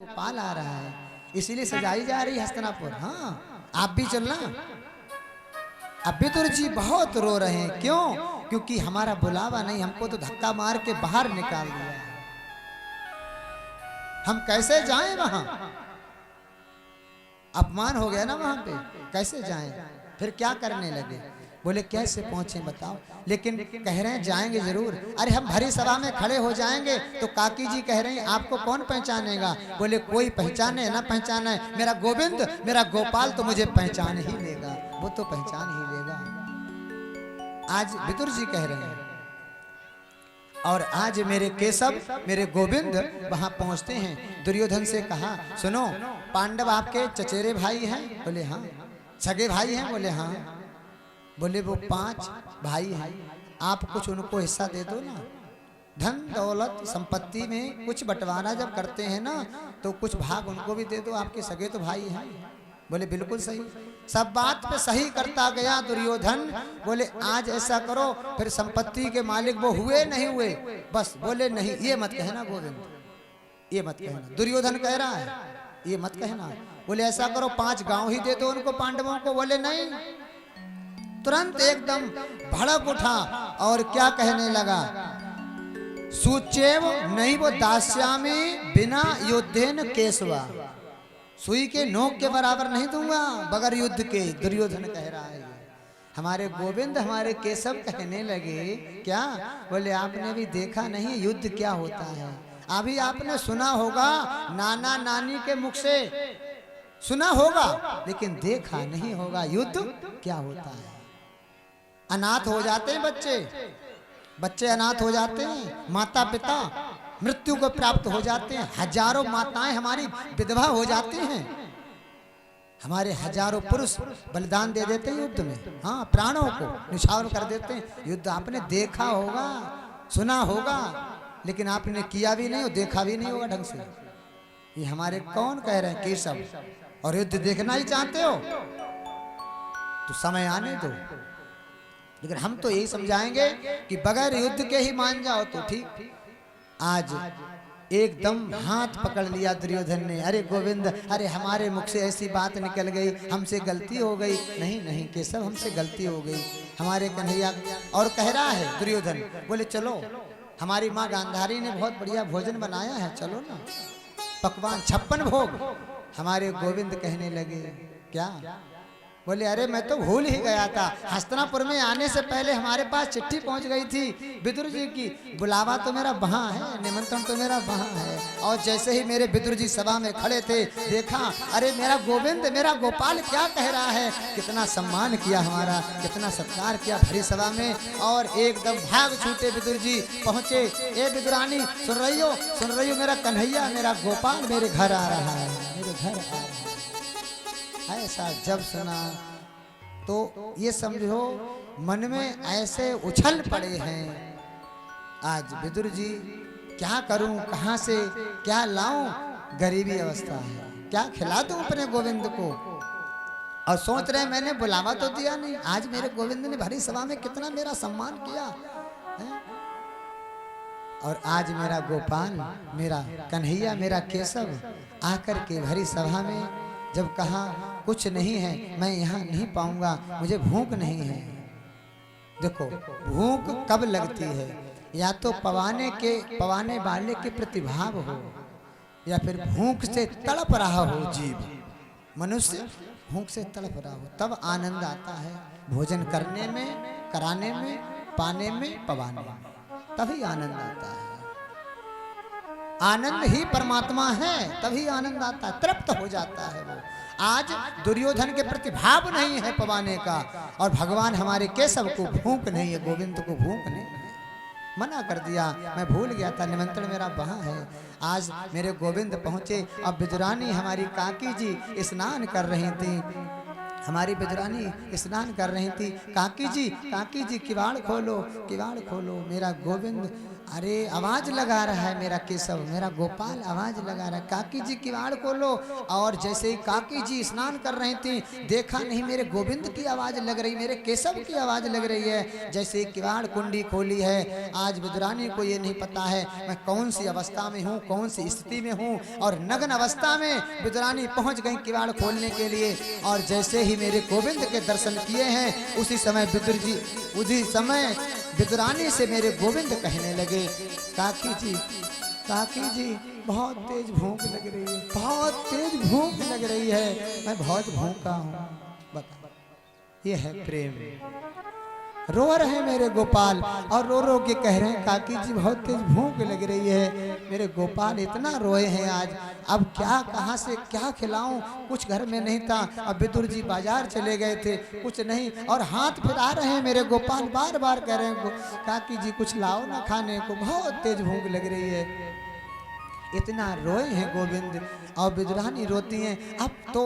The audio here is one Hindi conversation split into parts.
गोपाल आ रहा है, इसीलिए सजाई जा रही हस्तिनापुर। हाँ, आप भी चलना। अब विदुर जी बहुत रो रहे हैं। क्यों? क्योंकि हमारा बुलावा नहीं, हमको तो धक्का मार के बाहर निकाल दिया है। हम कैसे जाएं वहां? अपमान हो गया ना वहां पे, कैसे जाएं? फिर क्या करने लगे? बोले कैसे पहुंचे बताओ। लेकिन कह रहे हैं जाएंगे जरूर। अरे हम भरी सभा में खड़े हो जाएंगे तो काकी जी कह रहे हैं आपको कौन पहचानेगा? बोले कोई पहचाने ना पहचाने, मेरा गोविंद मेरा गोपाल तो मुझे पहचान ही लेगा, वो तो पहचान ही लेगा। आज विदुर जी कह रहे हैं और आज मेरे केशव मेरे गोविंद वहां पहुंचते हैं। दुर्योधन से कहा सुनो, पांडव आपके चचेरे भाई हैं? बोले हाँ। सगे भाई हैं? बोले हाँ। बोले वो 5 भाई हैं, आप कुछ उनको हिस्सा दे दो ना। धन दौलत संपत्ति में कुछ बंटवारा जब करते हैं ना तो कुछ भाग उनको भी दे दो, आपके सगे तो भाई हैं। बोले बिल्कुल सही। सब बात पे सही करता गया दुर्योधन। बोले आज ऐसा करो, फिर संपत्ति के मालिक वो हुए नहीं हुए बस। बोले नहीं, ये मत कहना गोविंद, ये मत कहना। दुर्योधन कह रहा है ये मत कहना। बोले ऐसा करो 5 गांव ही दे दो उनको, पांडवों को। बोले नहीं। तुरंत एकदम भड़क उठा और क्या कहने लगा, सुचेव नहीं वो दास्यामी बिना युद्धेन केशवा। सुई के नोक के बराबर नहीं दूंगा बगैर युद्ध के। दुर्योधन कह रहा है। हमारे गोविंद हमारे केशव कहने लगे क्या? बोले आपने भी देखा नहीं युद्ध क्या होता है? अभी आपने सुना होगा नाना नानी के मुख से, सुना होगा लेकिन देखा नहीं होगा युद्ध क्या होता है। अनाथ हो जाते हैं बच्चे अनाथ हो जाते हैं, माता पिता मृत्यु को प्राप्त हो जाते हैं, हजारों माताएं हमारी विधवा हो जाती हैं, हमारे हजारों पुरुष बलिदान दे देते हैं युद्ध में। हाँ, प्राणों को निछावर कर देते हैं। युद्ध आपने देखा होगा, सुना होगा, लेकिन आपने किया भी नहीं और देखा भी नहीं होगा ढंग से। ये हमारे कौन कह रहे हैं केशव, और युद्ध देखना ही चाहते हो तो समय आने दो। लेकिन हम तो यही समझाएंगे कि बगैर युद्ध के ही मान जाओ तो ठीक। आज एकदम हाथ पकड़ लिया दुर्योधन ने। अरे गोविंद, अरे हमारे मुख से ऐसी बात निकल गई, हमसे गलती हो गई। नहीं नहीं केशव, हमसे गलती हो गई हमारे कन्हैया। और कह रहा है दुर्योधन, बोले चलो हमारी माँ गांधारी ने बहुत बढ़िया भोजन बनाया है, चलो ना, पकवान 56 भोग। हमारे गोविंद कहने लगे क्या? बोले अरे मैं तो भूल ही गया था, हस्तिनापुर में आने से पहले हमारे पास चिट्ठी पहुंच गई थी विदुर जी की। बुलावा तो मेरा वहां है, निमंत्रण तो मेरा वहां है। और जैसे ही मेरे विदुर जी सभा में खड़े थे, देखा अरे मेरा गोविंद मेरा गोपाल क्या कह रहा है। कितना सम्मान किया हमारा, कितना सत्कार किया भरी सभा में। और एकदम भाग छूटे विदुर जी पहुंचे। ए विदुरानी सुन रही हो, मेरा कन्हैया मेरा गोपाल मेरे घर आ रहा है, मेरे घर आ रहा है। ऐसा जब सुना तो ये समझो मन में ऐसे उछल पड़े हैं। आज विदुर जी क्या करूं, कहां से क्या लाऊं, गरीबी अवस्था है, क्या खिला दूं अपने गोविंद को। और सोच रहे मैंने बुलावा तो दिया नहीं, आज मेरे गोविंद ने भरी सभा में कितना मेरा सम्मान किया है? और आज मेरा गोपाल मेरा कन्हैया मेरा केशव आकर के भरी सभा में जब कहा कुछ नहीं है, मैं यहाँ नहीं पाऊंगा, मुझे भूख नहीं है। देखो भूख कब लगती है? या तो पवाने वाले के प्रतिभाव हो, या फिर भूख से तड़प रहा हो जीव। मनुष्य भूख से तड़प रहा हो तब आनंद आता है, भोजन करने में, कराने में, पाने में, पवाने में, तभी आनंद आता है। आनंद ही परमात्मा है, तभी आनंद आता है, तृप्त हो जाता है वो। आज दुर्योधन के प्रति भाव नहीं है पवाने का, और भगवान हमारे केशव को भूख नहीं है, गोविंद को भूख नहीं है। मना कर दिया, मैं भूल गया था, निमंत्रण मेरा वहां है। आज मेरे गोविंद पहुंचे। अब विदुरानी हमारी काकी जी स्नान कर रही थी, हमारी विदुरानी स्नान कर रही थी। काकी जी किवाड़ खोलो, किवाड़ खोलो। मेरा गोविंद अरे आवाज लगा रहा है मेरा केशव, मेरा गोपाल आवाज लगा रहा है, काकी जी किवाड़ खोलो। और जैसे ही काकी जी स्नान कर रही थी, देखा नहीं मेरे गोविंद की आवाज लग रही, मेरे केशव की आवाज लग रही है। जैसे किवाड़ कुंडी खोली है, आज विदुरानी को ये नहीं पता है मैं कौन सी अवस्था में हूँ, कौन सी स्थिति में हूँ। और नग्न अवस्था में विदुरानी पहुँच गई किवाड़ खोलने के लिए। और जैसे ही मेरे गोविंद के दर्शन किए हैं, उसी समय विदुरानी से मेरे गोविंद कहने लगे, काकी जी बहुत तेज भूख लग रही है, बहुत तेज भूख लग रही है, मैं बहुत भूखा हूँ। बता, ये है प्रेम। रो रहे मेरे गोपाल और रो रो के कह रहे हैं, काकी जी बहुत तेज भूख लग रही है। मेरे गोपाल इतना रोए हैं आज, अब क्या कहाँ से क्या खिलाऊं, कुछ घर में नहीं था। अब विदुर जी बाजार चले गए थे, कुछ नहीं, और हाथ फिरा रहे हैं मेरे गोपाल, बार बार कह रहे हैं काकी जी कुछ लाओ ना खाने को, बहुत तेज भूख लग रही है। इतना रोए हैं गोविंद और विदुरानी रोती हैं। अब तो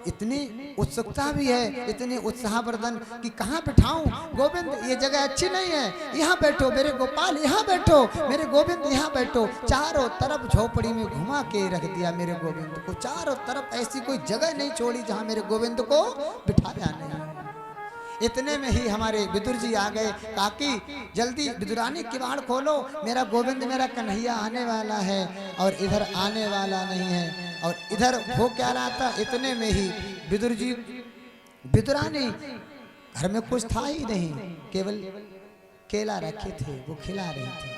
इतनी उत्सुकता भी है, इतनी उत्साहवर्धन कि कहाँ बिठाऊं गोविंद, ये जगह अच्छी नहीं है, यहाँ बैठो मेरे गोपाल, यहाँ बैठो मेरे गोविंद, यहाँ बैठो। चारों तरफ झोपड़ी में घुमा के रख दिया मेरे गोविंद को, चारों तरफ ऐसी कोई जगह नहीं छोड़ी जहाँ मेरे गोविंद को बिठाया नहीं। इतने में ही हमारे विदुर जी आ गए, काकी जल्दी विदुरानी किवाड़ खोलो, मेरा गोविंद मेरा कन्हैया आने वाला है और इधर आने वाला नहीं है। और इधर हो क्या रहा था, इतने में ही विदुर जी विदुरानी, घर में कुछ था ही नहीं, केवल केला रखे थे, वो खिला रही थी।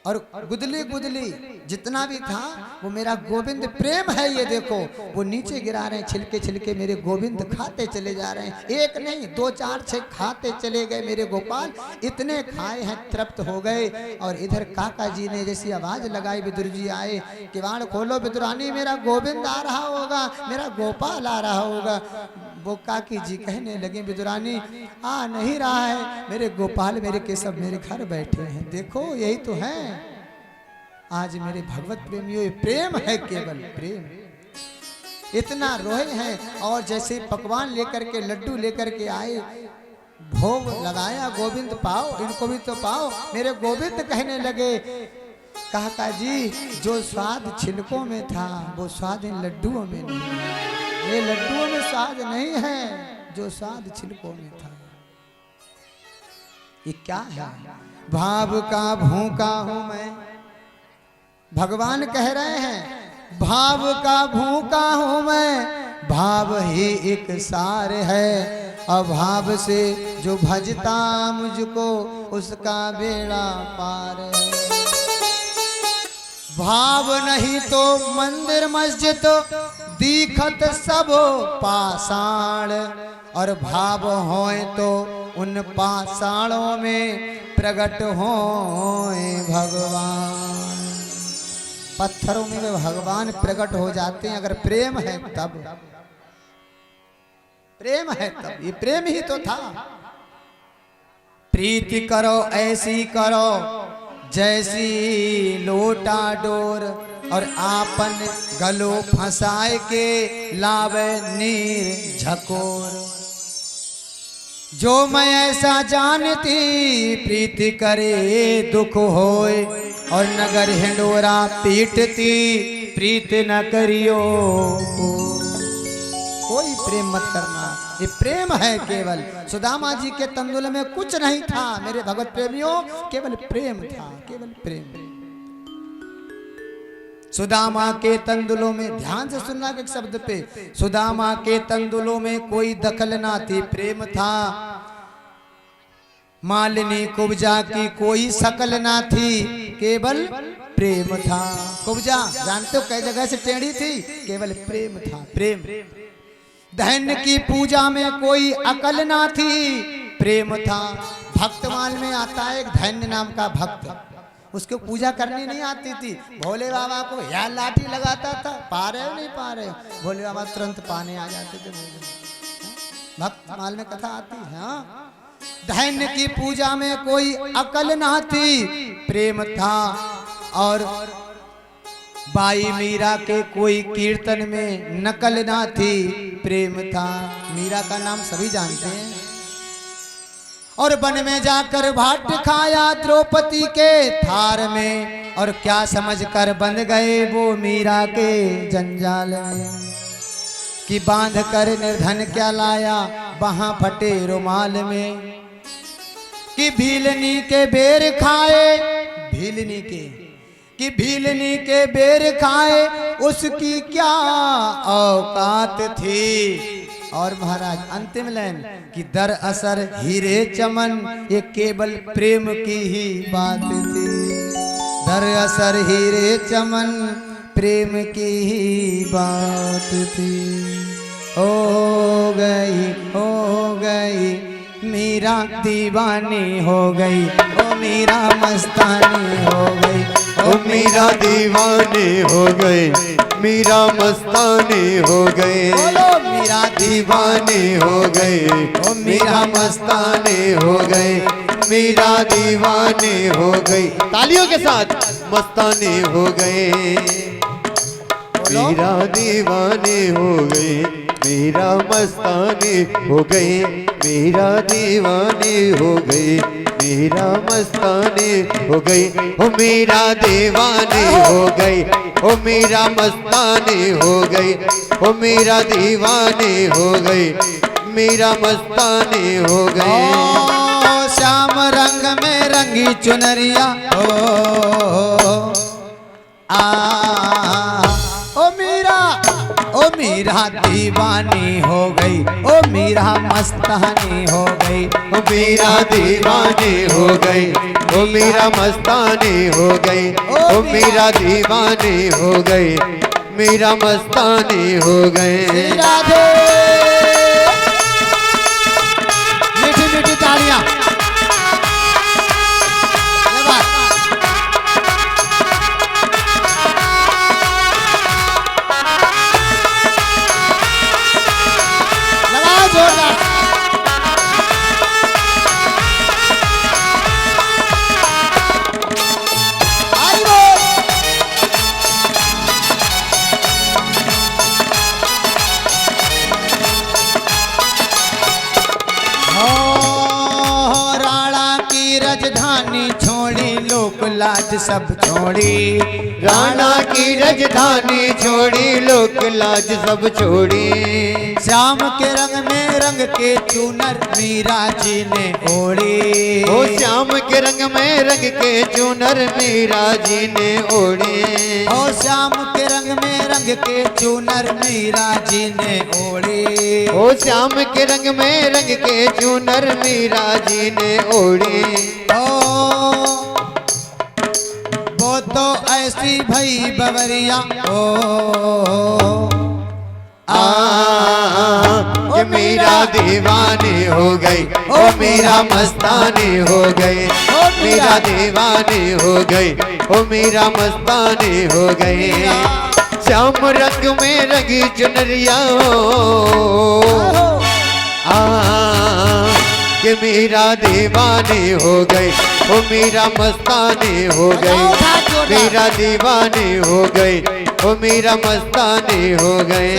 और गुदली गुदली जितना भी था वो मेरा गोविंद प्रेम है, ये देखो वो नीचे गिरा रहे हैं, छिलके छिलके मेरे गोविंद खाते चले जा रहे हैं। एक नहीं 2 4 6 खाते चले गए मेरे गोपाल, इतने खाए हैं, तृप्त हो गए। और इधर काका जी ने जैसी आवाज लगाई, विदुर जी आए, किवाड़ खोलो विदुरानी, मेरा गोविंद आ रहा होगा, मेरा गोपाल आ रहा होगा। वो काकी जी कहने लगे, विदुरानी आ नहीं रहा है, मेरे गोपाल मेरे केशव मेरे घर बैठे हैं, देखो यही तो है आज मेरे भगवत प्रेमियों, ये प्रेम है, केवल प्रेम। इतना रोए हैं। और जैसे पकवान लेकर के, लड्डू लेकर के आए, भोग लगाया, गोविंद पाओ, इनको भी तो पाओ। मेरे गोविंद कहने लगे, काका जी जो स्वाद छिलकों में था वो स्वाद इन लड्डुओं में नहीं है, ये लड्डुओं में स्वाद नहीं है जो स्वाद छिलकों में था। ये क्या है? भाव का भूखा हूं मैं, भगवान कह रहे हैं, भाव का भूखा हूं मैं, भाव ही एक सार है, अभाव से जो भजता मुझको उसका बेड़ा पार है। भाव नहीं तो मंदिर मस्जिद दीखत सब पाषाण, और भाव होए तो उन पाषाणों में प्रकट होए भगवान। पत्थरों में वे भगवान प्रकट हो जाते हैं अगर प्रेम है तब, प्रेम है तब। ये प्रेम ही तो था। प्रीति करो ऐसी करो जैसी लोटा डोर, और आपन गलो फंसाए के लावे नीर झकोर। जो मैं ऐसा जानती प्रीति करे दुख होए, और नगर हिंडोरा पीटती प्रीत न करियो। कोई प्रेम मत करना, ये प्रेम है केवल। सुदामा जी के तंदुल में कुछ नहीं था मेरे भगवत प्रेमियों, केवल प्रेम था, केवल प्रेम। सुदामा के तंदुलों में, ध्यान से सुनना एक शब्द पे, सुदामा के तंदुलों में कोई दखल ना थी, प्रेम था। मालिनी कुब्जा की कोई शकल ना थी, केवल प्रेम था। कुब्जा जानते हो कई जगह से टेढ़ी थी, केवल प्रेम था, प्रेम। धन की पूजा में कोई अकल ना थी, प्रेम था। भक्तमाल में आता है एक धन्य नाम का भक्त, उसको पूजा करनी नहीं आती थी। भोले बाबा को या लाठी लगाता था, पा रहे हो नहीं पा रहे हो, भोले बाबा तुरंत पाने आ जाते थे। भक्त माल में कथा आती है। हाँ, धन्य की पूजा में कोई अकल ना थी, प्रेम था। और बाई मीरा के कोई कीर्तन में नकल ना थी, प्रेम था। मीरा का नाम सभी जानते हैं। और वन में जाकर भाट खाया द्रौपदी के थार में, और क्या समझकर बंध गए वो मीरा के जंजाल में, कि बांध कर निर्धन क्या लाया वहां फटे रुमाल में, कि भीलनी के बेर खाए, भीलनी के, कि भीलनी के बेर खाए उसकी क्या औकात थी। और महाराज अंतिम लाइन कि दरअसल हीरे चमन ये केवल प्रेम की ही बात थी, दरअसल हीरे चमन प्रेम की ही बात थी। हो गई मीरा दीवानी हो गई, ओ मीरा मस्तानी हो गई, ओ मीरा दीवानी हो गई, मीरा मस्तानी हो गई, बोलो मीरा दीवानी हो गई, ओ मीरा मस्तानी हो गई, मीरा दीवानी हो गई। तालियों के साथ मस्तानी हो गई, मीरा दीवानी हो गई, मीरा मस्तानी हो गई, मीरा दीवानी हो गई, मीरा मस्तानी हो गई, ओ मीरा दीवानी हो गई, ओ मीरा मस्तानी हो गई, ओ मीरा दीवानी हो गई, मीरा मस्तानी हो गई। ओ श्याम रंग में रंगी चुनरिया ओ मीरा दीवानी हो गई, ओ मीरा मस्तानी हो गई, ओ मीरा दीवानी हो गई, ओ मीरा मस्तानी हो गई, ओ मीरा दीवानी हो गई, मीरा मस्तानी हो गई। राधे मीठी मीठी तालियां। लाज सब छोड़ी, राणा की राजधानी छोड़ी, लोक लाज सब छोड़ी, श्याम के रंग में रंग के चूनर मीरा जी ने ओढ़ी, ओ श्याम के रंग में रंग के चूनर मीरा जी ने ओढ़ी, ओ श्याम के रंग में रंग के चूनर मीरा जी ने ओढ़ी, ओ श्याम के रंग में रंग के चूनर मीरा जी ने ओढ़ी। वो तो ऐसी भई बवरिया कि मीरा दीवानी हो गई, ओ मीरा मस्तानी हो गई, मीरा दीवानी हो गई, ओ मीरा मस्तानी हो गई। श्याम रंग में रंगी चुनरिया कि मीरा दीवानी हो गई, ओ मीरा मस्तानी हो गई, मीरा दीवानी हो गई, ओ मीरा मस्तानी हो गई।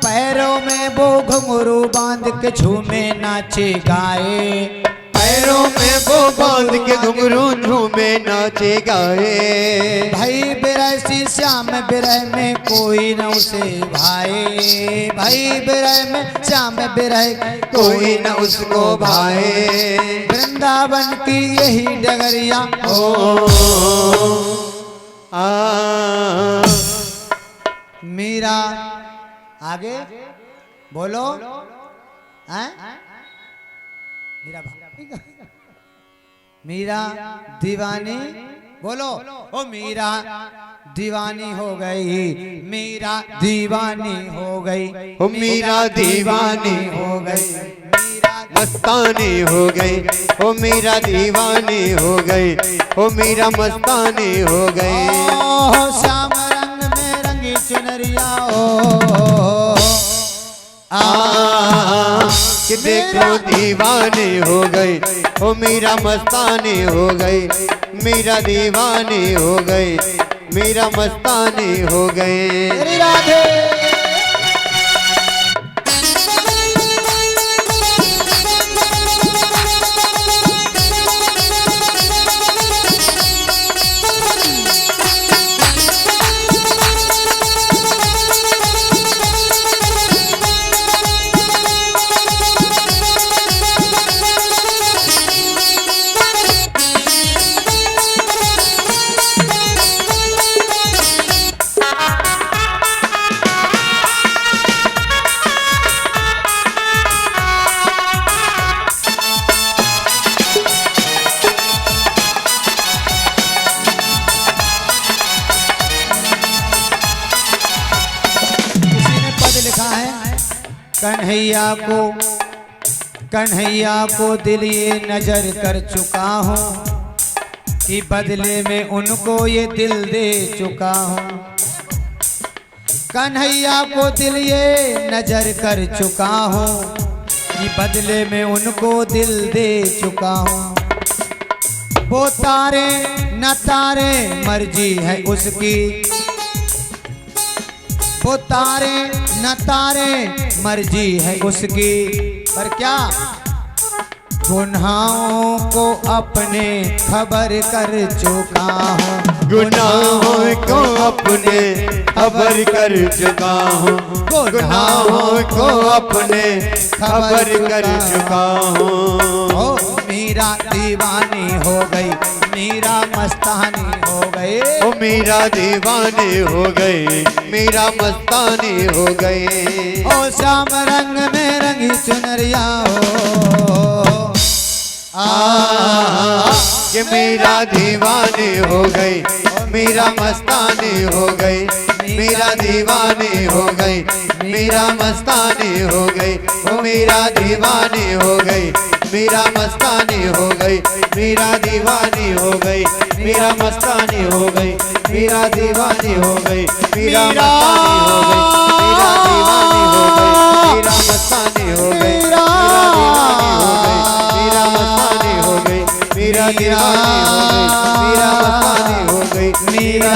पैरों में वो घुंघरू बांध के झूमे नाचे गाए, पैरों में वो बांध के घुंघरू झूमे नाचे गाए। भाई बिरसी श्याम बिरह में कोई न उसे भाए, भाई बिरह में श्याम बिरह कोई न उसको भाए। वृंदावन की यही डगरिया मीरा आगे बोलो हैं? मीरा दीवानी बोलो, ओ मीरा दीवानी हो गई, मीरा दीवानी हो गई, ओ मीरा दीवानी हो गई, मस्तानी हो गई, ओ मीरा दीवानी हो गई, ओ मीरा मस्तानी हो गई। ओ श्याम रंग में रंगी चुनरिया कि देखो दीवानी हो गई, ओ मीरा मस्तानी हो गई, मीरा दीवानी हो गई, मीरा मस्तानी हो गई। राधे कन्हैया को दिल ये नजर कर चुका हूँ कि बदले में उनको ये दिल दे चुका हूँ। कन्हैया को दिल ये नजर कर चुका हूँ कि बदले में उनको दिल दे चुका हूँ। वो तारे न तारे मर्जी है उसकी, वो तारे न तारे मर्जी है उसकी, पर क्या गुनाहों को अपने खबर कर चुका हूँ, गुनाहों को अपने खबर कर चुका हूँ, गुनाहों को अपने खबर कर चुका हूँ। ओ मीरा दीवानी हो गई, मीरा मस्तानी हो गई, ओ मीरा दीवानी हो गई, मीरा मस्तानी हो गई। ओ श्याम रंग में रंगी चुनरिया हो कि मीरा दीवानी हो गई, मीरा मस्तानी हो गई, मीरा दीवानी हो गई, मीरा मस्तानी हो गई, ओ मीरा दीवानी हो गई, मीरा मस्तानी हो गई, मीरा दीवानी हो गई, मीरा मस्तानी हो गई, मीरा दीवानी हो गई, मीरा मस्तानी हो गई, मीरा दीवानी हो गई, मीरा मस्तानी हो गई, मीरा दीवानी हो गई, मीरा मस्तानी हो गई, मीरा